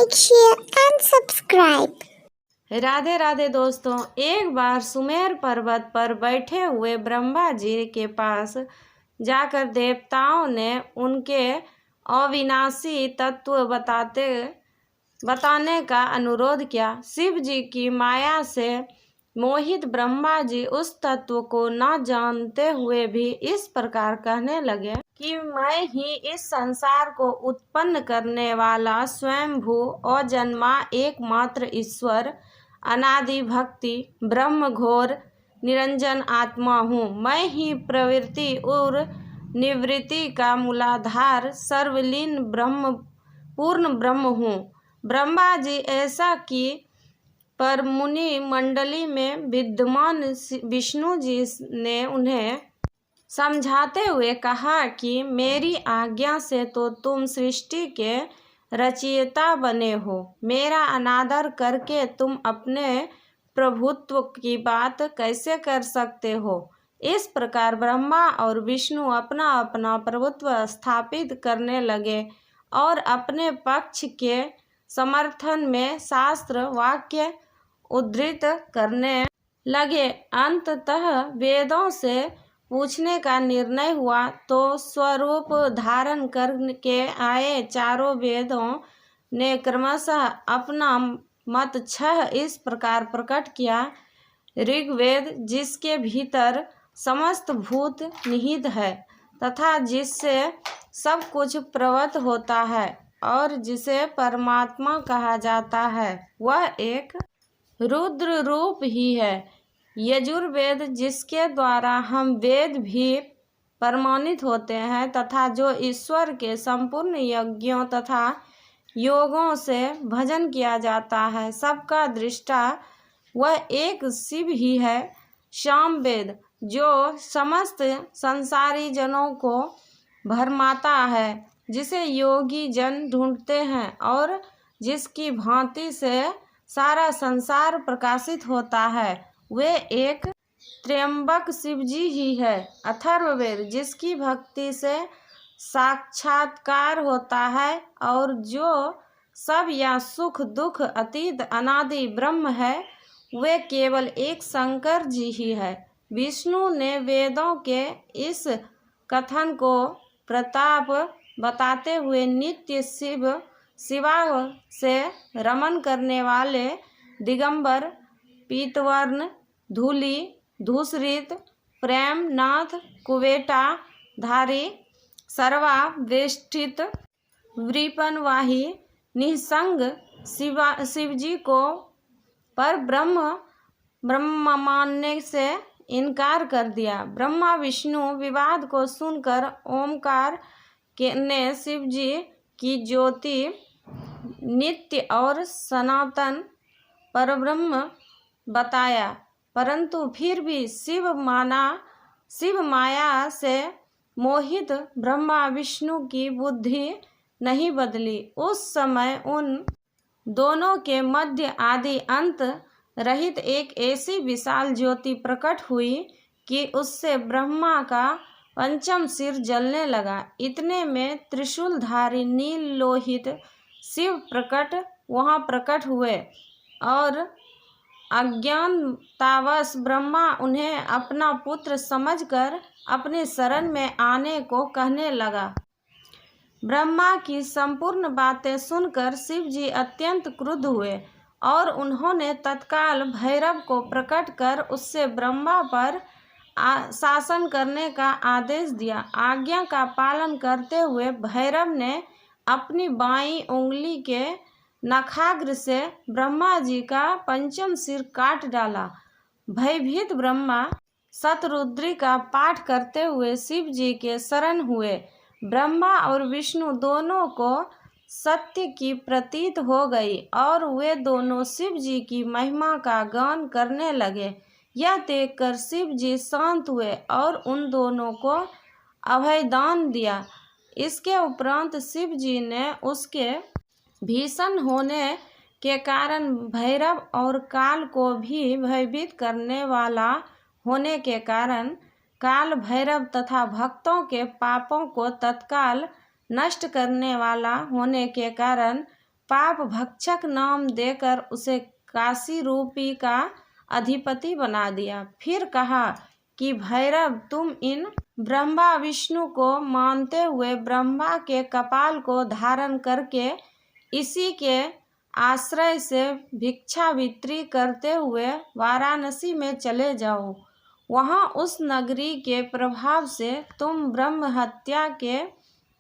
Like share and subscribe. Radhe Radhe दोस्तों, एक बार सुमेर पर्वत पर बैठे हुए ब्रह्मा जी के पास जाकर देवताओं ने उनके अविनाशी तत्व बताने का अनुरोध किया। शिव जी की माया से मोहित ब्रह्मा जी उस तत्व को न जानते हुए भी इस प्रकार कहने लगे कि मैं ही इस संसार को उत्पन्न करने वाला स्वयंभू अजन्मा एकमात्र ईश्वर अनादि भक्ति ब्रह्म घोर निरंजन आत्मा हूँ। मैं ही प्रवृत्ति और निवृत्ति का मूलाधार सर्वलीन ब्रह्म पूर्ण ब्रह्म हूँ। ब्रह्मा जी ऐसा कि पर मुनि मंडली में विद्यमान विष्णु जी ने उन्हें समझाते हुए कहा कि मेरी आज्ञा से तो तुम सृष्टि के रचयिता बने हो, मेरा अनादर करके तुम अपने प्रभुत्व की बात कैसे कर सकते हो। इस प्रकार ब्रह्मा और विष्णु अपना अपना प्रभुत्व स्थापित करने लगे और अपने पक्ष के समर्थन में शास्त्र वाक्य उद्धृत करने लगे। अंततः वेदों से पूछने का निर्णय हुआ तो स्वरूप धारण करके आए चारों वेदों ने क्रमशः अपना मत 6 इस प्रकार प्रकट किया। ऋग्वेद, जिसके भीतर समस्त भूत निहित है तथा जिससे सब कुछ प्रवत होता है और जिसे परमात्मा कहा जाता है, वह एक रुद्र रूप ही है। यजुर्वेद, जिसके द्वारा हम वेद भी प्रमाणित होते हैं तथा जो ईश्वर के संपूर्ण यज्ञों तथा योगों से भजन किया जाता है, सबका दृष्टा वह एक शिव ही है। सामवेद, जो समस्त संसारी जनों को भरमाता है, जिसे योगी जन ढूंढते हैं और जिसकी भांति से सारा संसार प्रकाशित होता है, वे एक त्र्यंबक शिवजी ही है। अथर्ववेद, जिसकी भक्ति से साक्षात्कार होता है और जो सब या सुख दुख अतीत अनादि ब्रह्म है, वे केवल एक शंकर जी ही है। विष्णु ने वेदों के इस कथन को प्रताप बताते हुए नित्य शिवा से रमन करने वाले दिगंबर पीतवर्ण धूली धूसरित प्रेम नाथ कुवेटा धारी सर्वा वेष्टित वृपनवाही निसंग शिवजी को पर ब्रह्म मानने से इनकार कर दिया। ब्रह्मा विष्णु विवाद को सुनकर ओमकार ने शिवजी की ज्योति नित्य और सनातन परब्रह्म बताया, परंतु फिर भी शिव माया से मोहित ब्रह्मा विष्णु की बुद्धि नहीं बदली। उस समय उन दोनों के मध्य आदि अंत रहित एक ऐसी विशाल ज्योति प्रकट हुई कि उससे ब्रह्मा का पंचम सिर जलने लगा। इतने में त्रिशूलधारी नील लोहित शिव वहाँ प्रकट हुए और अज्ञानतावश ब्रह्मा उन्हें अपना पुत्र समझकर अपने शरण में आने को कहने लगा। ब्रह्मा की संपूर्ण बातें सुनकर शिव जी अत्यंत क्रुद्ध हुए और उन्होंने तत्काल भैरव को प्रकट कर उससे ब्रह्मा पर शासन करने का आदेश दिया। आज्ञा का पालन करते हुए भैरव ने अपनी बाईं उंगली के नखाग्र से ब्रह्मा जी का पंचम सिर काट डाला। भयभीत ब्रह्मा शतरुद्री का पाठ करते हुए शिव जी के शरण हुए। ब्रह्मा और विष्णु दोनों को सत्य की प्रतीत हो गई और वे दोनों शिव जी की महिमा का गान करने लगे। यह देखकर शिव जी शांत हुए और उन दोनों को अभयदान दिया। इसके उपरांत शिव जी ने उसके भीषण होने के कारण भैरव और काल को भी भयभीत करने वाला होने के कारण काल भैरव तथा भक्तों के पापों को तत्काल नष्ट करने वाला होने के कारण पाप भक्षक नाम देकर उसे काशी रूपी का अधिपति बना दिया। फिर कहा कि भैरव, तुम इन ब्रह्मा विष्णु को मानते हुए ब्रह्मा के कपाल को धारण करके इसी के आश्रय से भिक्षावृत्ति करते हुए वाराणसी में चले जाओ। वहाँ उस नगरी के प्रभाव से तुम ब्रह्म हत्या के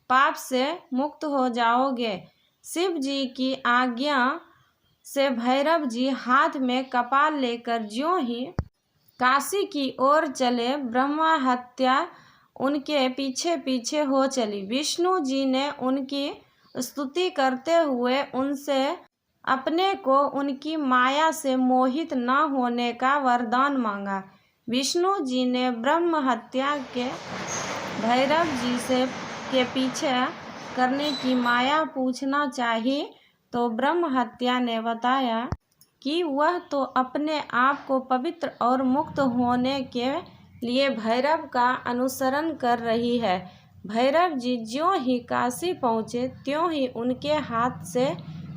पाप से मुक्त हो जाओगे। शिव जी की आज्ञा से भैरव जी हाथ में कपाल लेकर ज्यों ही काशी की ओर चले, ब्रह्मा हत्या उनके पीछे पीछे हो चली। विष्णु जी ने उनकी स्तुति करते हुए उनसे अपने को उनकी माया से मोहित न होने का वरदान मांगा। विष्णु जी ने ब्रह्म हत्या के भैरव जी से के पीछे करने की माया पूछना चाहिए तो ब्रह्म हत्या ने बताया कि वह तो अपने आप को पवित्र और मुक्त होने के लिए भैरव का अनुसरण कर रही है। भैरव जी ज्यों ही काशी पहुँचे त्यों ही उनके हाथ से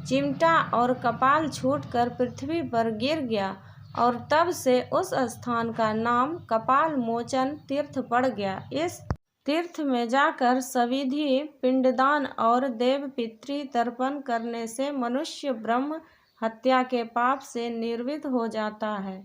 चिमटा और कपाल छूटकर पृथ्वी पर गिर गया और तब से उस स्थान का नाम कपाल मोचन तीर्थ पड़ गया। इस तीर्थ में जाकर सविधि पिंडदान और देव पितृ तर्पण करने से मनुष्य ब्रह्म हत्या के पाप से निर्वृत्त हो जाता है।